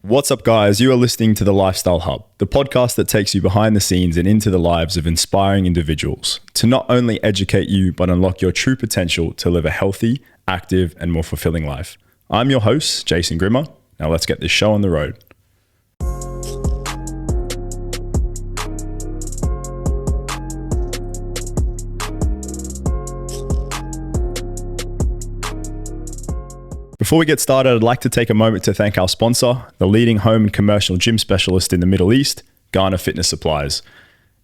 What's up, guys? You are listening to The Lifestyle Hub, the podcast that takes you behind the scenes and into the lives of inspiring individuals to not only educate you, but unlock your true potential to live a healthy, active, and more fulfilling life. I'm your host, Jason Grimmer. Now let's get this show on the road. Before we get started, I'd like to take a moment to thank our sponsor, the leading home and commercial gym specialist in the Middle East, Ghana Fitness Supplies.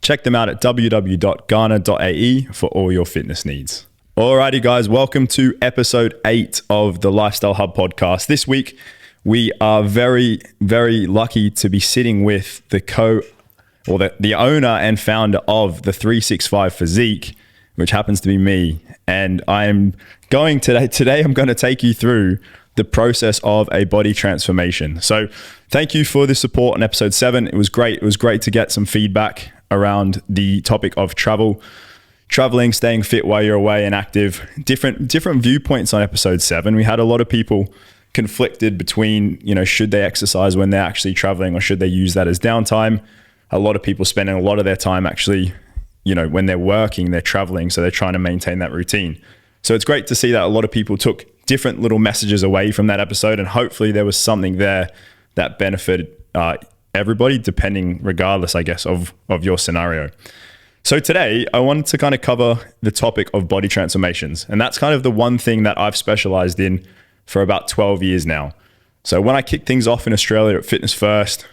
Check them out at www.ghana.ae for all your fitness needs. Alrighty, guys, welcome to episode 8 of the Lifestyle Hub podcast. This week, we are very, very lucky to be sitting with the owner and founder of the 365 Physique, which happens to be me. And I'm going today I'm going to take you through the process of a body transformation. So thank you for the support on episode 7. It was great. It was great to get some feedback around the topic of traveling, staying fit while you're away and active, different viewpoints on episode 7. We had a lot of people conflicted between, should they exercise when they're actually traveling or should they use that as downtime? A lot of people spending a lot of their time actually, when they're working, they're traveling, so they're trying to maintain that routine. So it's great to see that a lot of people took different little messages away from that episode, and hopefully there was something there that benefited everybody, regardless, I guess, of your scenario. So today, I wanted to kind of cover the topic of body transformations, and that's kind of the one thing that I've specialized in for about 12 years now. So when I kicked things off in Australia at Fitness First,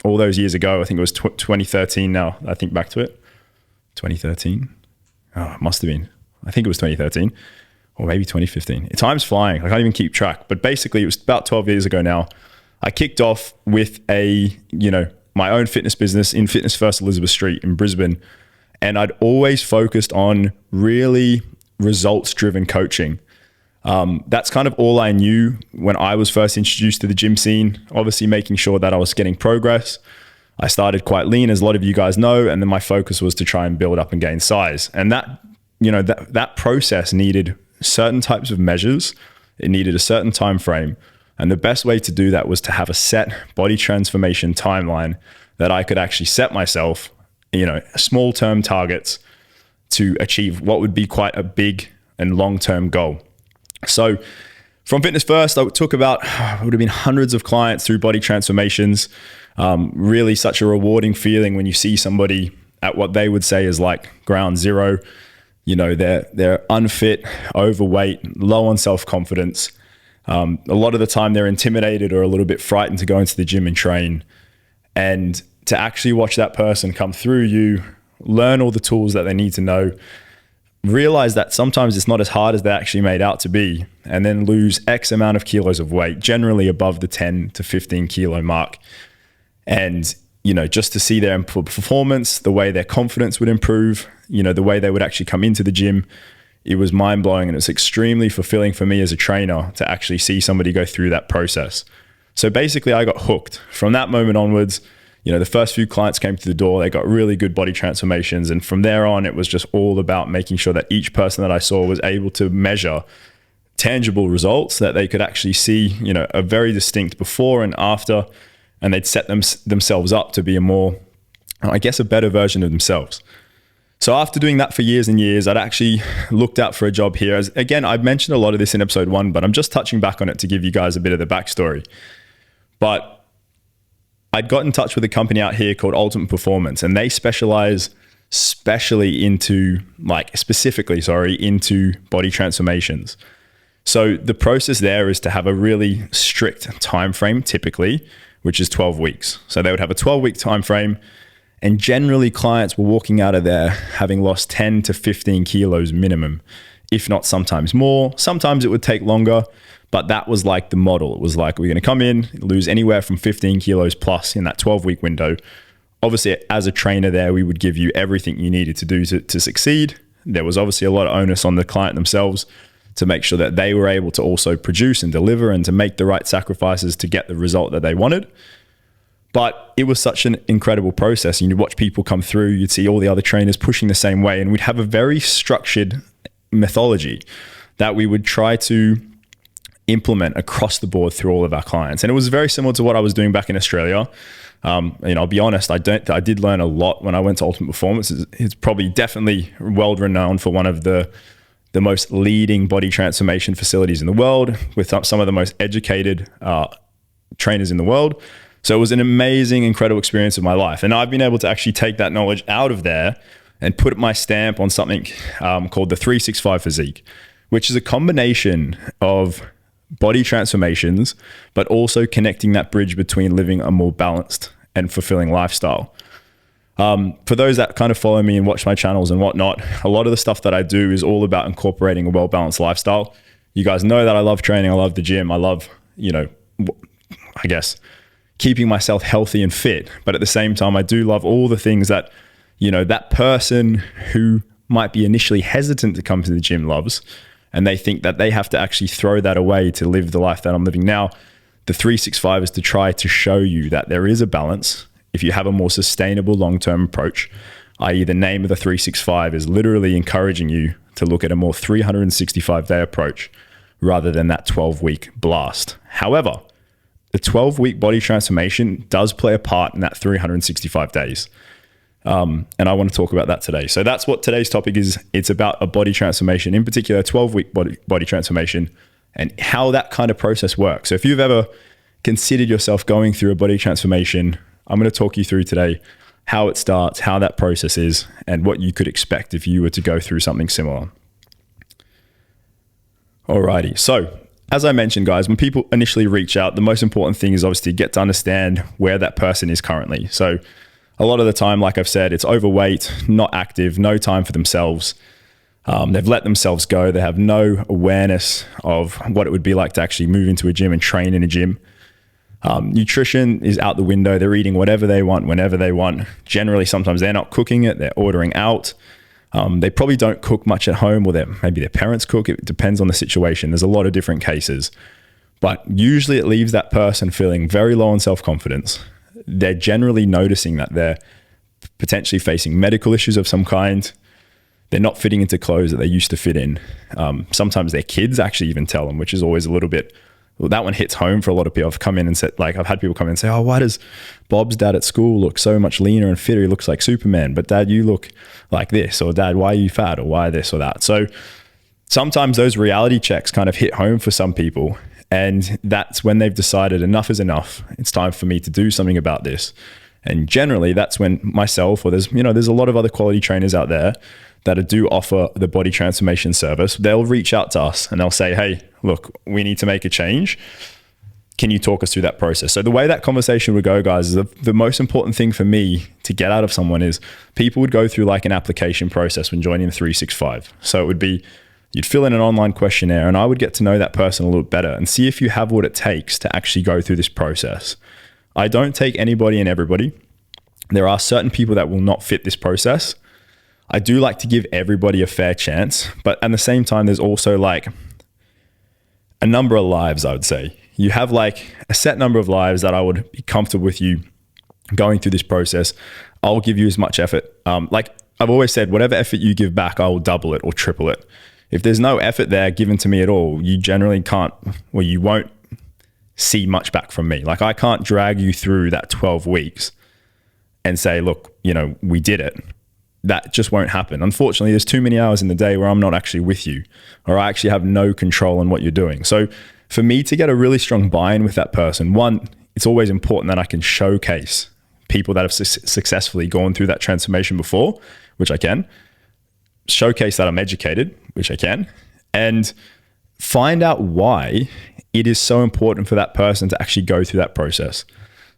all those years ago, I think it was 2013 now, I think back to it. 2013? Oh, it must have been. I think it was 2013 or maybe 2015. Time's flying. I can't even keep track. But basically, it was about 12 years ago now. I kicked off with my own fitness business in Fitness First Elizabeth Street in Brisbane. And I'd always focused on really results-driven coaching. That's kind of all I knew when I was first introduced to the gym scene, obviously making sure that I was getting progress. I started quite lean, as a lot of you guys know, and then my focus was to try and build up and gain size. And that process needed certain types of measures. It needed a certain time frame. And the best way to do that was to have a set body transformation timeline that I could actually set myself, small term targets to achieve what would be quite a big and long-term goal. So from Fitness First, it would have been hundreds of clients through body transformations. Really such a rewarding feeling when you see somebody at what they would say is like ground zero. They're unfit, overweight, low on self-confidence. A lot of the time they're intimidated or a little bit frightened to go into the gym and train. And to actually watch that person come through you, learn all the tools that they need to know, realize that sometimes it's not as hard as they're actually made out to be, and then lose X amount of kilos of weight, generally above the 10 to 15 kilo mark. And, just to see their performance, the way their confidence would improve, the way they would actually come into the gym, it was mind blowing. And it's extremely fulfilling for me as a trainer to actually see somebody go through that process. So basically I got hooked from that moment onwards. The first few clients came through the door, they got really good body transformations. And from there on, it was just all about making sure that each person that I saw was able to measure tangible results, that they could actually see, a very distinct before and after, and they'd set themselves up to be a better version of themselves. So after doing that for years and years, I'd actually looked out for a job here. Again, I've mentioned a lot of this in episode 1, but I'm just touching back on it to give you guys a bit of the backstory. But I'd got in touch with a company out here called Ultimate Performance, and they specialize into body transformations. So the process there is to have a really strict time frame, typically, which is 12 weeks. So they would have a 12-week time frame, and generally clients were walking out of there having lost 10 to 15 kilos minimum, if not sometimes more. Sometimes it would take longer, but that was like the model. It was like, we're going to come in, lose anywhere from 15 kilos plus in that 12-week window. Obviously, as a trainer there, we would give you everything you needed to do to succeed. There was obviously a lot of onus on the client themselves to make sure that they were able to also produce and deliver and to make the right sacrifices to get the result that they wanted. But it was such an incredible process. And you'd watch people come through, you'd see all the other trainers pushing the same way, and we'd have a very structured methodology that we would try to implement across the board through all of our clients. And it was very similar to what I was doing back in Australia. I'll be honest, I did learn a lot when I went to Ultimate Performance. It's probably definitely world renowned for one of the most leading body transformation facilities in the world, with some of the most educated trainers in the world. So it was an amazing, incredible experience of my life. And I've been able to actually take that knowledge out of there and put my stamp on something called the 365 Physique, which is a combination of body transformations, but also connecting that bridge between living a more balanced and fulfilling lifestyle. For those that kind of follow me and watch my channels and whatnot, a lot of the stuff that I do is all about incorporating a well-balanced lifestyle. You guys know that I love training. I love the gym. I love, I guess, keeping myself healthy and fit. But at the same time, I do love all the things that, that person who might be initially hesitant to come to the gym loves, and they think that they have to actually throw that away to live the life that I'm living now. The 365 is to try to show you that there is a balance if you have a more sustainable long-term approach, i.e. the name of the 365 is literally encouraging you to look at a more 365-day approach rather than that 12-week blast. However, the 12-week body transformation does play a part in that 365 days. And I want to talk about that today. So that's what today's topic is. It's about a body transformation, in particular, a 12-week body transformation, and how that kind of process works. So if you've ever considered yourself going through a body transformation, I'm going to talk you through today how it starts, how that process is, and what you could expect if you were to go through something similar. Alrighty. So as I mentioned, guys, when people initially reach out, the most important thing is obviously get to understand where that person is currently. So a lot of the time, like I've said, it's overweight, not active, no time for themselves. They've let themselves go. They have no awareness of what it would be like to actually move into a gym and train in a gym. Nutrition is out the window. They're eating whatever they want, whenever they want. Generally, sometimes they're not cooking it. They're ordering out. They probably don't cook much at home, or maybe their parents cook. It depends on the situation. There's a lot of different cases. But usually it leaves that person feeling very low on self-confidence. They're generally noticing that they're potentially facing medical issues of some kind. They're not fitting into clothes that they used to fit in. Sometimes their kids actually even tell them, which is always a little bit, well, that one hits home for a lot of people. I've come in and said, I've had people come in and say, oh, why does Bob's dad at school look so much leaner and fitter? He looks like Superman, but Dad, you look like this, or Dad, why are you fat, or why this or that? So sometimes those reality checks kind of hit home for some people. And that's when they've decided enough is enough. It's time for me to do something about this. And generally that's when myself, or there's a lot of other quality trainers out there that do offer the body transformation service. They'll reach out to us and they'll say, hey, look, we need to make a change. Can you talk us through that process? So the way that conversation would go, guys, is the most important thing for me to get out of someone is people would go through like an application process when joining the 365. So it would be, you'd fill in an online questionnaire and I would get to know that person a little bit better and see if you have what it takes to actually go through this process. I don't take anybody and everybody. There are certain people that will not fit this process. I do like to give everybody a fair chance, but at the same time, there's also like a number of lives, I would say. You have like a set number of lives that I would be comfortable with you going through this process. I'll give you as much effort. Like I've always said, whatever effort you give back, I will double it or triple it. If there's no effort there given to me at all, you generally can't, well, you won't see much back from me. Like I can't drag you through that 12 weeks and say, look, we did it. That just won't happen. Unfortunately, there's too many hours in the day where I'm not actually with you, or I actually have no control on what you're doing. So for me to get a really strong buy-in with that person, one, it's always important that I can showcase people that have successfully gone through that transformation before, which I can, showcase that I'm educated, which I can, and find out why it is so important for that person to actually go through that process.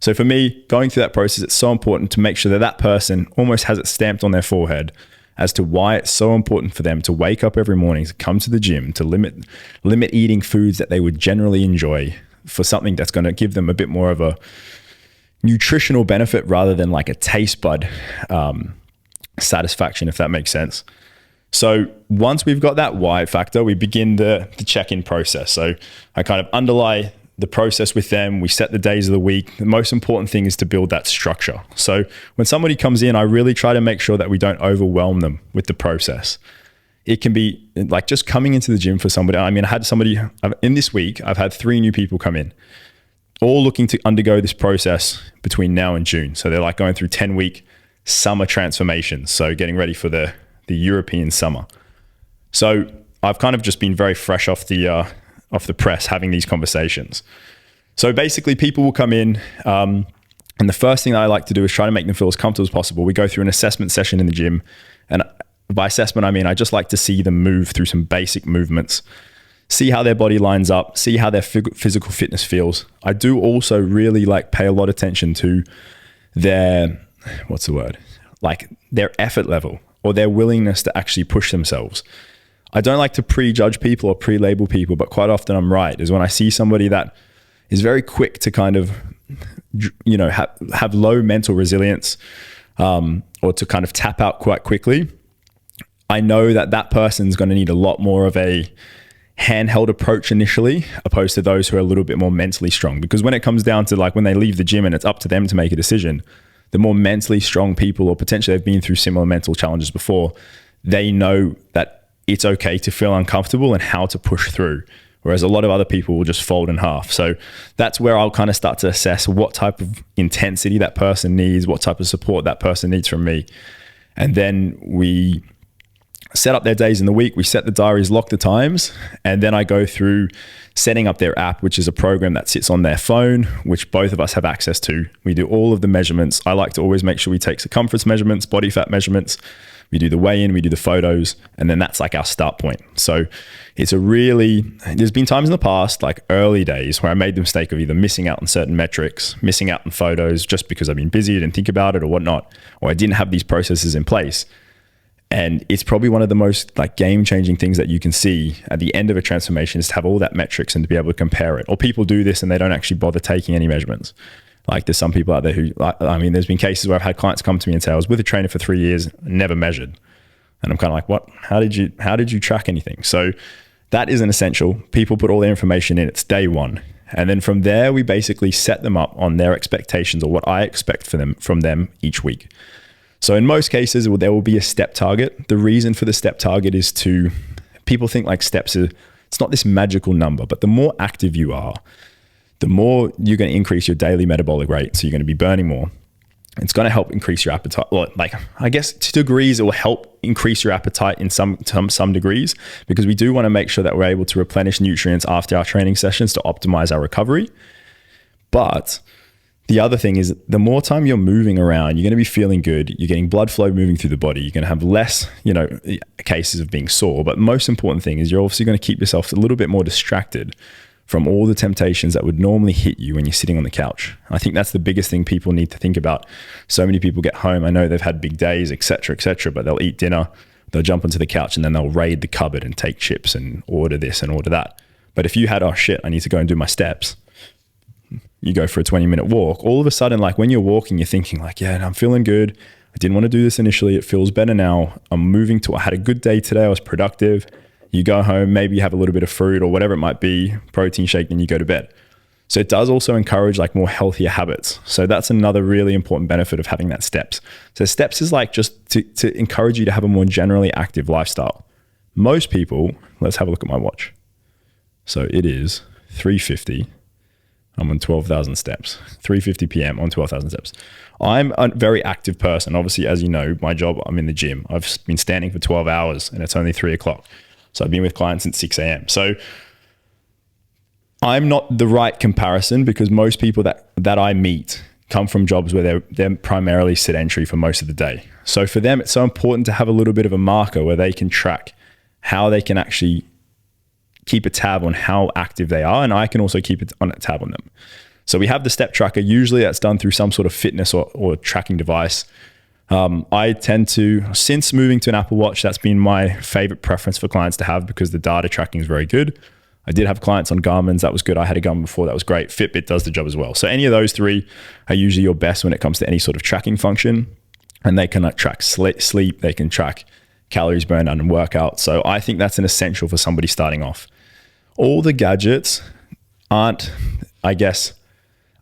So for me, going through that process, it's so important to make sure that that person almost has it stamped on their forehead as to why it's so important for them to wake up every morning, to come to the gym, to limit eating foods that they would generally enjoy for something that's going to give them a bit more of a nutritional benefit rather than like a taste bud satisfaction, if that makes sense. So once we've got that why factor, we begin the check-in process. So I kind of underlie the process with them. We set the days of the week. The most important thing is to build that structure. So when somebody comes in, I really try to make sure that we don't overwhelm them with the process. it can be like just coming into the gym for somebody. I mean, I had somebody in this week, I've had 3 new people come in, all looking to undergo this process between now and June. So they're like going through 10-week summer transformations. So getting ready for the European summer. So I've kind of just been very fresh off the press having these conversations. So basically people will come in, and the first thing that I like to do is try to make them feel as comfortable as possible. We go through an assessment session in the gym, and by assessment, I mean, I just like to see them move through some basic movements, see how their body lines up, see how their physical fitness feels. I do also really like pay a lot of attention to their, like their effort level or their willingness to actually push themselves. I don't like to prejudge people or pre-label people, but quite often I'm right, is when I see somebody that is very quick to kind of, have low mental resilience, or to kind of tap out quite quickly. I know that person's going to need a lot more of a handheld approach initially, opposed to those who are a little bit more mentally strong. Because when it comes down to like when they leave the gym and it's up to them to make a decision, the more mentally strong people, or potentially they've been through similar mental challenges before, they know that it's okay to feel uncomfortable and how to push through. Whereas a lot of other people will just fold in half. So that's where I'll kind of start to assess what type of intensity that person needs, what type of support that person needs from me. And then we set up their days in the week, we set the diaries, lock the times, and then I go through setting up their app, which is a program that sits on their phone, which both of us have access to. We do all of the measurements. I like to always make sure we take circumference measurements, body fat measurements. We do the weigh-in, we do the photos, and then that's like our start point. So there's been times in the past, like early days, where I made the mistake of either missing out on certain metrics, missing out on photos just because I've been busy, didn't think about it or whatnot, or I didn't have these processes in place. And it's probably one of the most like game-changing things that you can see at the end of a transformation is to have all that metrics and to be able to compare it. Or people do this and they don't actually bother taking any measurements. Like there's some people out there who, there's been cases where I've had clients come to me and say, I was with a trainer for 3 years, never measured. And I'm kind of like, what? How did you track anything? So that is an essential. People put all their information in. It's day one. And then from there, we basically set them up on their expectations or what I expect from them each week. So in most cases, there will be a step target. The reason for the step target is people think like steps it's not this magical number, but the more active you are, the more you're going to increase your daily metabolic rate. So you're going to be burning more. It's going to help increase your appetite. Well, like I guess to degrees, it will help increase your appetite in some degrees, because we do want to make sure that we're able to replenish nutrients after our training sessions to optimize our recovery. But the other thing is the more time you're moving around, you're going to be feeling good. You're getting blood flow moving through the body. You're going to have less, cases of being sore. But most important thing is you're obviously going to keep yourself a little bit more distracted from all the temptations that would normally hit you when you're sitting on the couch. I think that's the biggest thing people need to think about. So many people get home, I know they've had big days, et cetera, but they'll eat dinner, they'll jump onto the couch and then they'll raid the cupboard and take chips and order this and order that. But if you had, oh shit, I need to go and do my steps, you go for a 20-minute walk, all of a sudden, like when you're walking, you're thinking like, yeah, I'm feeling good. I didn't want to do this initially. It feels better now. I had a good day today. I was productive. You go home, maybe you have a little bit of fruit or whatever it might be, protein shake, then you go to bed. So it does also encourage like more healthier habits. So that's another really important benefit of having that steps. So steps is like just to encourage you to have a more generally active lifestyle. Most people, let's have a look at my watch. So it is 3:50. I'm on 12,000 steps, 3:50 p.m. on 12,000 steps. I'm a very active person. Obviously, as you know, my job, I'm in the gym. I've been standing for 12 hours and it's only 3 o'clock. So I've been with clients since 6 a.m. So I'm not the right comparison, because most people that I meet come from jobs where they're primarily sedentary for most of the day. So for them, it's so important to have a little bit of a marker where they can track how they can actually keep a tab on how active they are. And I can also keep a tab on them. So we have the step tracker. Usually that's done through some sort of fitness or tracking device. I tend to, since moving to an Apple Watch, that's been my favorite preference for clients to have, because the data tracking is very good. I did have clients on Garmin's. That was good. I had a Garmin before. That was great. Fitbit does the job as well. So any of those three are usually your best when it comes to any sort of tracking function. And they can track sleep. They can track calories burned and workout. So I think that's an essential for somebody starting off. All the gadgets aren't, I guess,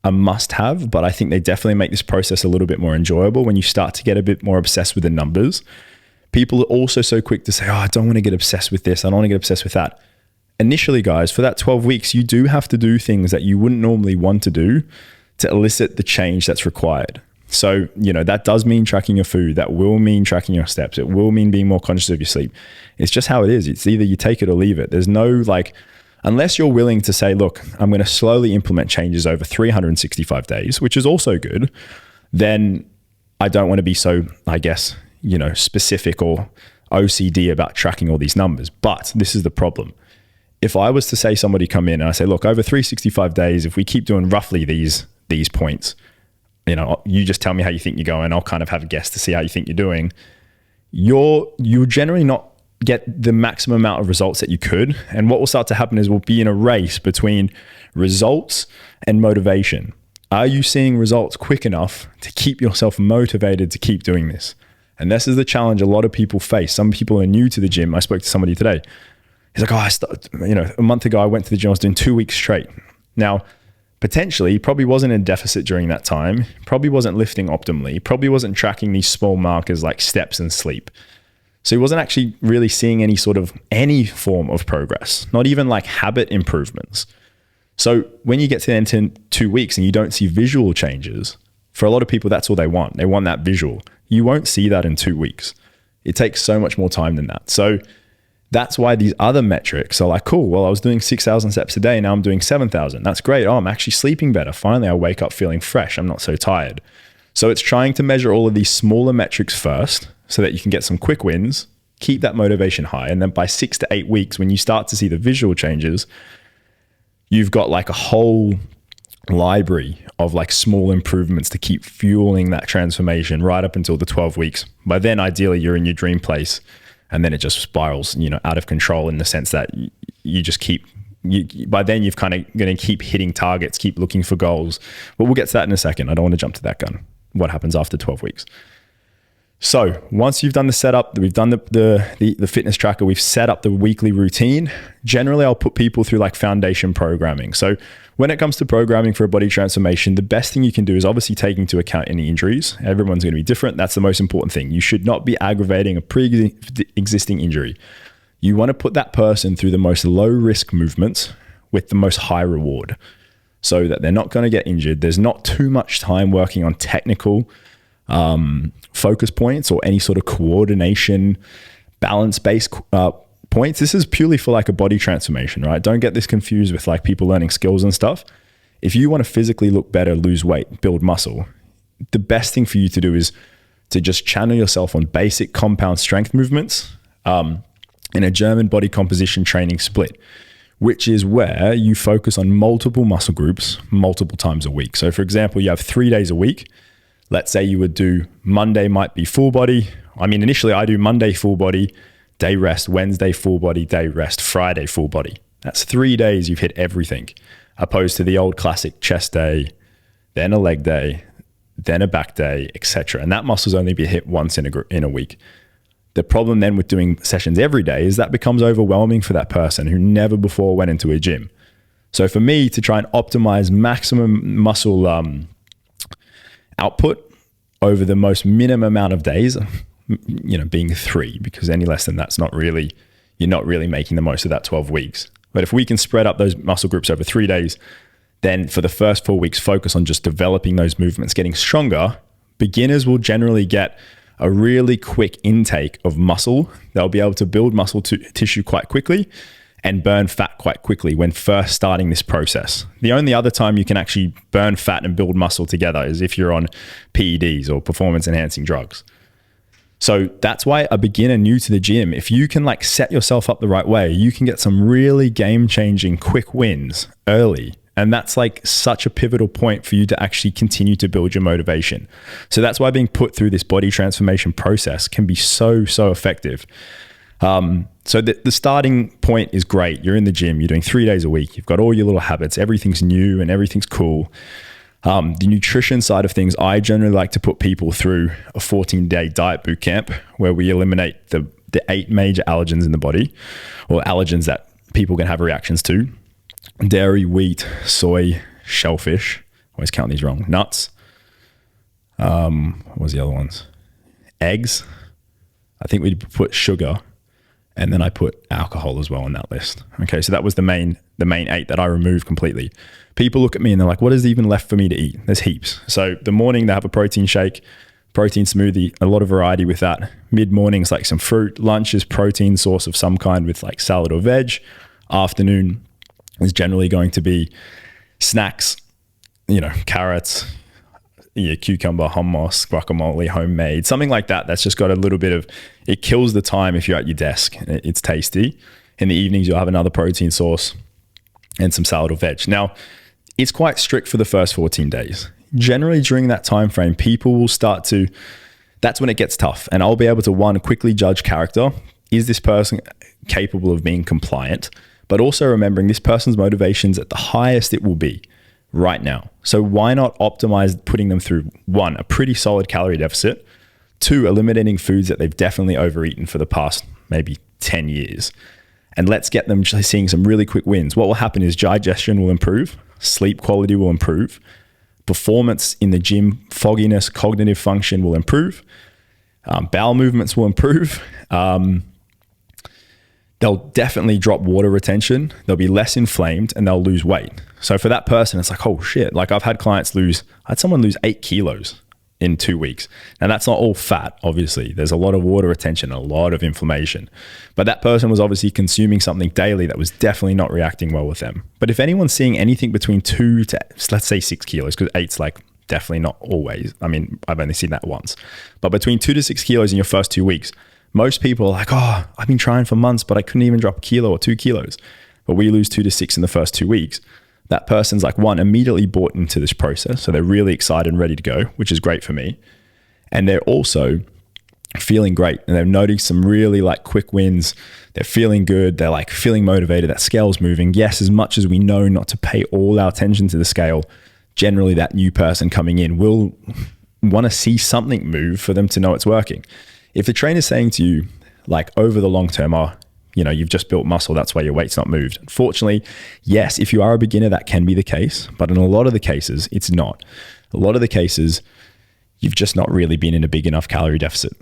a must-have, but I think they definitely make this process a little bit more enjoyable when you start to get a bit more obsessed with the numbers, People are also so quick to say, oh, I don't want to get obsessed with this. I don't want to get obsessed with that. Initially, guys, for that 12 weeks, you do have to do things that you wouldn't normally want to do to elicit the change that's required. So, that does mean tracking your food. That will mean tracking your steps. It will mean being more conscious of your sleep. It's just how it is. It's either you take it or leave it. There's no unless you're willing to say, look, I'm going to slowly implement changes over 365 days, which is also good, then I don't want to be so, I guess, specific or OCD about tracking all these numbers. But this is the problem. If I was to say somebody come in and I say, look, over 365 days, if we keep doing roughly these points, you just tell me how you think you're going. I'll kind of have a guess to see how you think you're doing. You generally not get the maximum amount of results that you could. And what will start to happen is we'll be in a race between results and motivation. Are you seeing results quick enough to keep yourself motivated to keep doing this? And this is the challenge a lot of people face. Some people are new to the gym. I spoke to somebody today. He's like, a month ago, I went to the gym. I was doing 2 weeks straight. Now, potentially, he probably wasn't in deficit during that time. Probably wasn't lifting optimally. Probably wasn't tracking these small markers like steps and sleep. So he wasn't actually really seeing any form of progress, not even like habit improvements. So when you get to the end of 2 weeks and you don't see visual changes, for a lot of people, that's all they want. They want that visual. You won't see that in 2 weeks. It takes so much more time than that. So that's why these other metrics are like, cool, well, I was doing 6,000 steps a day. Now I'm doing 7,000. That's great. Oh, I'm actually sleeping better. Finally, I wake up feeling fresh. I'm not so tired. So it's trying to measure all of these smaller metrics first so that you can get some quick wins, keep that motivation high. And then by 6 to 8 weeks, when you start to see the visual changes, you've got like a whole library of like small improvements to keep fueling that transformation right up until the 12 weeks. By then, ideally, you're in your dream place. And then it just spirals, out of control in the sense that you just by then you've kind of going to keep hitting targets, keep looking for goals. But we'll get to that in a second. I don't want to jump to that gun. What happens after 12 weeks? So once you've done the setup, we've done the fitness tracker, we've set up the weekly routine. Generally, I'll put people through like foundation programming. So when it comes to programming for a body transformation, the best thing you can do is obviously take into account any injuries. Everyone's going to be different. That's the most important thing. You should not be aggravating a pre-existing injury. You want to put that person through the most low risk movements with the most high reward so that they're not going to get injured. There's not too much time working on technical focus points or any sort of coordination, balance-based points. This is purely for like a body transformation, right? Don't get this confused with like people learning skills and stuff. If you want to physically look better, lose weight, build muscle, the best thing for you to do is to just channel yourself on basic compound strength movements in a German body composition training split, which is where you focus on multiple muscle groups multiple times a week. So for example, you have 3 days a week. Let's say you would do Monday might be full body. I mean, initially I do Monday full body, day rest, Wednesday full body, day rest, Friday full body. That's 3 days you've hit everything, opposed to the old classic chest day, then a leg day, then a back day, etc. And that muscle's only be hit once in a week. The problem then with doing sessions every day is that becomes overwhelming for that person who never before went into a gym. So for me to try and optimize maximum muscle output over the most minimum amount of days, being 3, because any less than that's you're not really making the most of that 12 weeks. But if we can spread up those muscle groups over 3 days, then for the first 4 weeks, focus on just developing those movements, getting stronger. Beginners will generally get a really quick intake of muscle. They'll be able to build muscle tissue quite quickly and burn fat quite quickly when first starting this process. The only other time you can actually burn fat and build muscle together is if you're on PEDs or performance enhancing drugs. So that's why a beginner new to the gym, if you can like set yourself up the right way, you can get some really game-changing quick wins early. And that's like such a pivotal point for you to actually continue to build your motivation. So that's why being put through this body transformation process can be so effective. So the starting point is great. You're in the gym, you're doing 3 days a week. You've got all your little habits. Everything's new and everything's cool. The nutrition side of things, I generally like to put people through a 14-day diet boot camp where we eliminate the 8 major allergens in the body, or allergens that people can have reactions to. Dairy, wheat, soy, shellfish. Always count these wrong. Nuts. What was the other ones? Eggs. I think we put sugar, and then I put alcohol as well on that list. Okay, so that was the main 8 that I removed completely. People look at me and they're like, what is even left for me to eat? There's heaps. So the morning they have a protein shake, protein smoothie, a lot of variety with that. Mid-morning is like some fruit. Lunch is protein source of some kind with like salad or veg. Afternoon is generally going to be snacks, carrots, cucumber, hummus, guacamole, homemade, something like that. That's just got a little bit of, it kills the time if you're at your desk. It's tasty. In the evenings, you'll have another protein source and some salad or veg. Now, it's quite strict for the first 14 days. Generally, during that time frame, people will start to, that's when it gets tough. And I'll be able to, one, quickly judge character. Is this person capable of being compliant? But also remembering this person's motivations at the highest it will be right now. So why not optimize putting them through, one, a pretty solid calorie deficit, two, eliminating foods that they've definitely overeaten for the past maybe 10 years. And let's get them seeing some really quick wins. What will happen is digestion will improve, sleep quality will improve, performance in the gym, fogginess, cognitive function will improve, bowel movements will improve. They'll definitely drop water retention. They'll be less inflamed and they'll lose weight. So for that person, it's like, oh shit. Like I had someone lose 8 kilos in 2 weeks. And that's not all fat, obviously. There's a lot of water retention, a lot of inflammation. But that person was obviously consuming something daily that was definitely not reacting well with them. But if anyone's seeing anything between 2 to, let's say 6 kilos, because 8's like definitely not always. I mean, I've only seen that once. But between 2 to 6 kilos in your first 2 weeks, most people are like, oh, I've been trying for months, but I couldn't even drop a kilo or 2 kilos. But we lose 2 to 6 in the first 2 weeks. That person's like, one, immediately bought into this process. So they're really excited and ready to go, which is great for me. And they're also feeling great. And they're noting some really like quick wins. They're feeling good. They're like feeling motivated. That scale's moving. Yes, as much as we know not to pay all our attention to the scale, generally that new person coming in will want to see something move for them to know it's working. If the trainer's saying to you, like over the long term, you've just built muscle, that's why your weight's not moved. Unfortunately, yes, if you are a beginner, that can be the case. But in a lot of the cases, it's not. A lot of the cases, you've just not really been in a big enough calorie deficit.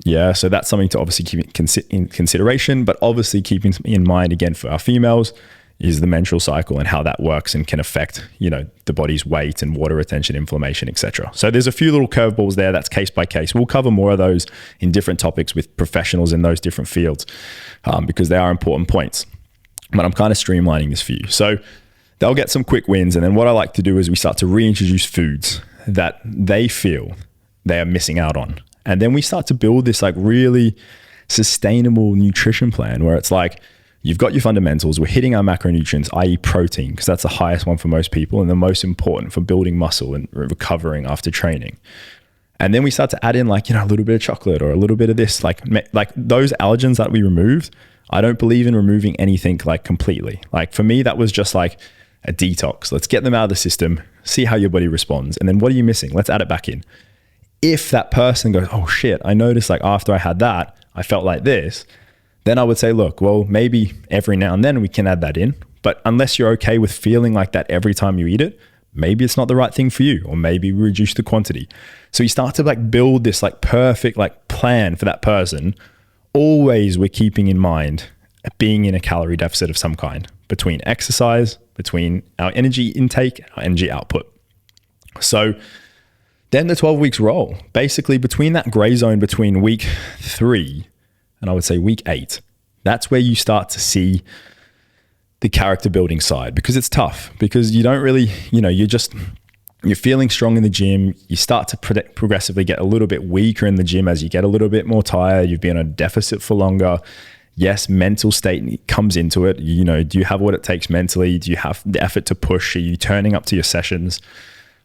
Yeah, so that's something to obviously keep in consideration, but obviously keeping in mind, again, for our females, is the menstrual cycle and how that works and can affect, the body's weight and water retention, inflammation, etc. So there's a few little curveballs there. That's case by case. We'll cover more of those in different topics with professionals in those different fields because they are important points. But I'm kind of streamlining this for you. So they'll get some quick wins. And then what I like to do is we start to reintroduce foods that they feel they are missing out on. And then we start to build this like really sustainable nutrition plan where it's like, you've got your fundamentals. We're hitting our macronutrients, i.e. protein, because that's the highest one for most people and the most important for building muscle and recovering after training. And then we start to add in like, a little bit of chocolate or a little bit of this, like those allergens that we removed. I don't believe in removing anything like completely. Like for me, that was just like a detox. Let's get them out of the system, see how your body responds. And then what are you missing? Let's add it back in. If that person goes, oh shit, I noticed like after I had that, I felt like this. Then I would say, look, well, maybe every now and then we can add that in. But unless you're okay with feeling like that every time you eat it, maybe it's not the right thing for you, or maybe reduce the quantity. So you start to like build this like perfect like plan for that person. Always we're keeping in mind being in a calorie deficit of some kind between exercise, between our energy intake, our energy output. So then the 12 weeks roll. Basically between that gray zone between week 3 and I would say week 8, that's where you start to see the character building side, because it's tough because you don't really, you're feeling strong in the gym. You start to progressively get a little bit weaker in the gym as you get a little bit more tired. You've been on a deficit for longer. Yes, mental state comes into it. Do you have what it takes mentally? Do you have the effort to push? Are you turning up to your sessions?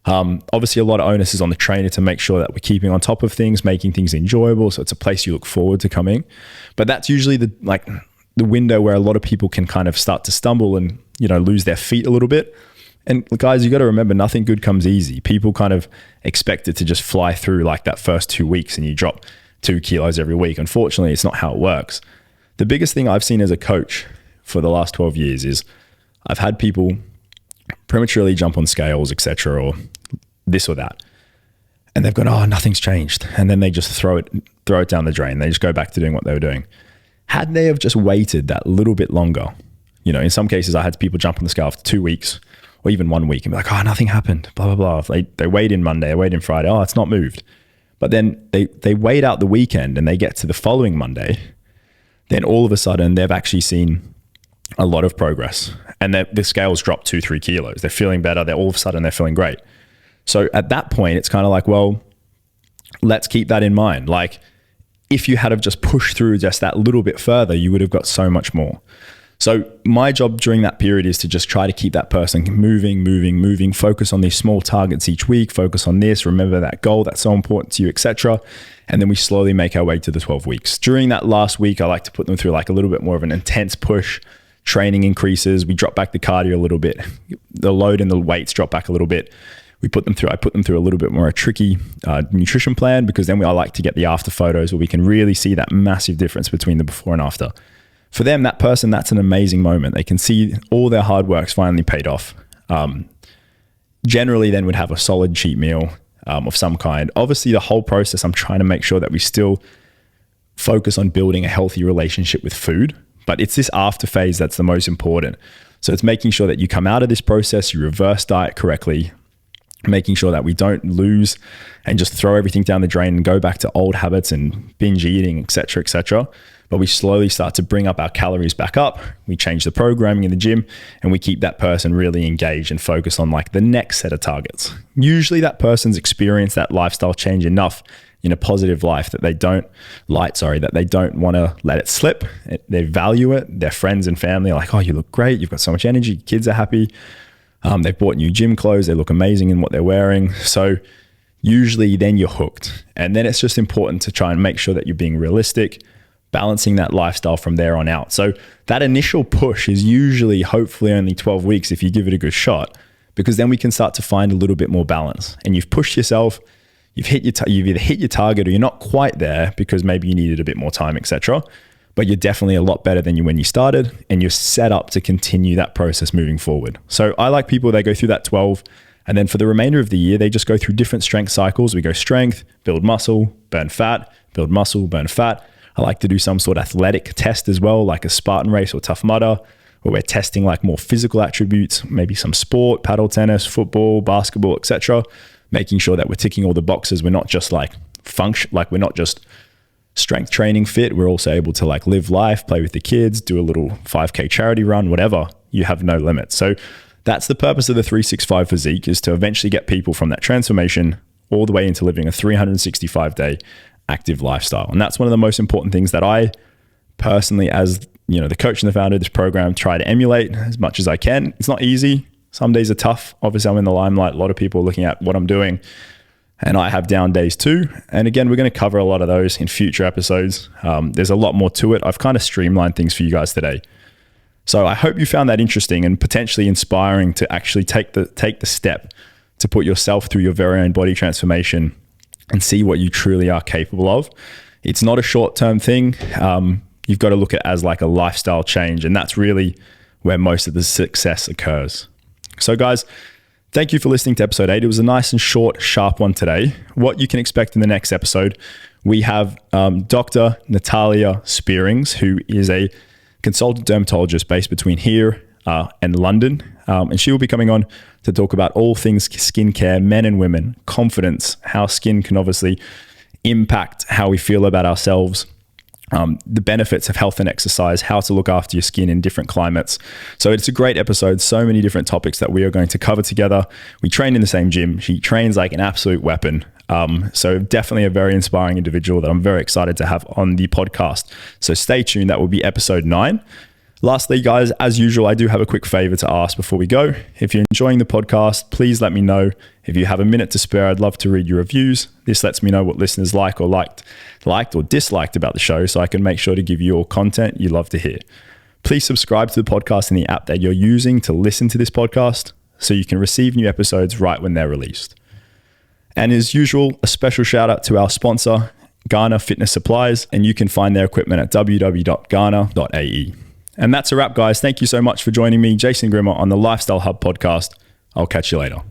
Obviously a lot of onus is on the trainer to make sure that we're keeping on top of things, making things enjoyable. So it's a place you look forward to coming. But that's usually the window where a lot of people can kind of start to stumble and, lose their feet a little bit. And guys, you got to remember, nothing good comes easy. People kind of expect it to just fly through like that first 2 weeks and you drop 2 kilos every week. Unfortunately, it's not how it works. The biggest thing I've seen as a coach for the last 12 years is I've had people prematurely jump on scales, etc., or this or that. and they've gone, oh, nothing's changed. And then they just throw it down the drain. They just go back to doing what they were doing. Had they have just waited that little bit longer, in some cases I had people jump on the scale for 2 weeks or even 1 week and be like, oh, nothing happened, blah, blah, blah. They weighed in Monday, they weighed in Friday, oh, it's not moved. But then they wait out the weekend and they get to the following Monday, then all of a sudden they've actually seen a lot of progress and the scales dropped 2-3 kilos. They're feeling better. All of a sudden they're feeling great. So at that point, it's kind of like, well, let's keep that in mind. Like if you had have just pushed through just that little bit further, you would have got so much more. So my job during that period is to just try to keep that person moving, focus on these small targets each week, focus on this, remember that goal that's so important to you, etc. And then we slowly make our way to the 12 weeks. During that last week, I like to put them through like a little bit more of an intense push, training increases. We drop back the cardio a little bit, the load and the weights drop back a little bit. I put them through a little bit more a tricky nutrition plan, because then I like to get the after photos where we can really see that massive difference between the before and after. For them, that person, that's an amazing moment. They can see all their hard work's finally paid off. Generally then would have a solid cheat meal of some kind. Obviously the whole process, I'm trying to make sure that we still focus on building a healthy relationship with food, but it's this after phase that's the most important. So it's making sure that you come out of this process, you reverse diet correctly, making sure that we don't lose and just throw everything down the drain and go back to old habits and binge eating, etc., etc. But we slowly start to bring up our calories back up. We change the programming in the gym and we keep that person really engaged and focus on like the next set of targets. Usually that person's experienced that lifestyle change enough in a positive life that they don't want to let it slip. They value it. Their friends and family are like, oh, you look great. You've got so much energy. Kids are happy. They've bought new gym clothes. They look amazing in what they're wearing. So usually then you're hooked. And then it's just important to try and make sure that you're being realistic, balancing that lifestyle from there on out. So that initial push is usually hopefully only 12 weeks if you give it a good shot, because then we can start to find a little bit more balance. And you've pushed yourself, you've either hit your target or you're not quite there because maybe you needed a bit more time, etc. But you're definitely a lot better than when you started, and you're set up to continue that process moving forward. So I like people, they go through that 12, and then for the remainder of the year, they just go through different strength cycles. We go strength, build muscle, burn fat, build muscle, burn fat. I like to do some sort of athletic test as well, like a Spartan race or Tough Mudder, where we're testing like more physical attributes, maybe some sport, paddle tennis, football, basketball, etc. Making sure that we're ticking all the boxes. We're not just like we're not just strength training fit. We're also able to like live life, play with the kids, do a little 5K charity run, whatever. You have no limit. So that's the purpose of the 365 Physique, is to eventually get people from that transformation all the way into living a 365-day active lifestyle. And that's one of the most important things that I personally, as the coach and the founder of this program, try to emulate as much as I can. It's not easy. Some days are tough. Obviously, I'm in the limelight. A lot of people are looking at what I'm doing, and I have down days too. And again, we're going to cover a lot of those in future episodes. There's a lot more to it. I've kind of streamlined things for you guys today. So I hope you found that interesting and potentially inspiring to actually take the step to put yourself through your very own body transformation and see what you truly are capable of. It's not a short-term thing. You've got to look at it as like a lifestyle change, and that's really where most of the success occurs. So guys, thank you for listening to episode 8. It was a nice and short, sharp one today. What you can expect in the next episode, we have Dr. Natalia Spearings, who is a consultant dermatologist based between here and London. And she will be coming on to talk about all things skincare, men and women, confidence, how skin can obviously impact how we feel about ourselves, the benefits of health and exercise, how to look after your skin in different climates. So it's a great episode. So many different topics that we are going to cover together. We train in the same gym. She trains like an absolute weapon. So definitely a very inspiring individual that I'm very excited to have on the podcast. So stay tuned. That will be episode 9. Lastly, guys, as usual, I do have a quick favor to ask before we go. If you're enjoying the podcast, please let me know. If you have a minute to spare, I'd love to read your reviews. This lets me know what listeners liked or disliked about the show, so I can make sure to give you all content you love to hear. Please subscribe to the podcast in the app that you're using to listen to this podcast so you can receive new episodes right when they're released. And as usual, a special shout out to our sponsor, Garner Fitness Supplies, and you can find their equipment at www.garner.ae. And that's a wrap, guys. Thank you so much for joining me, Jason Grimmer, on the Lifestyle Hub podcast. I'll catch you later.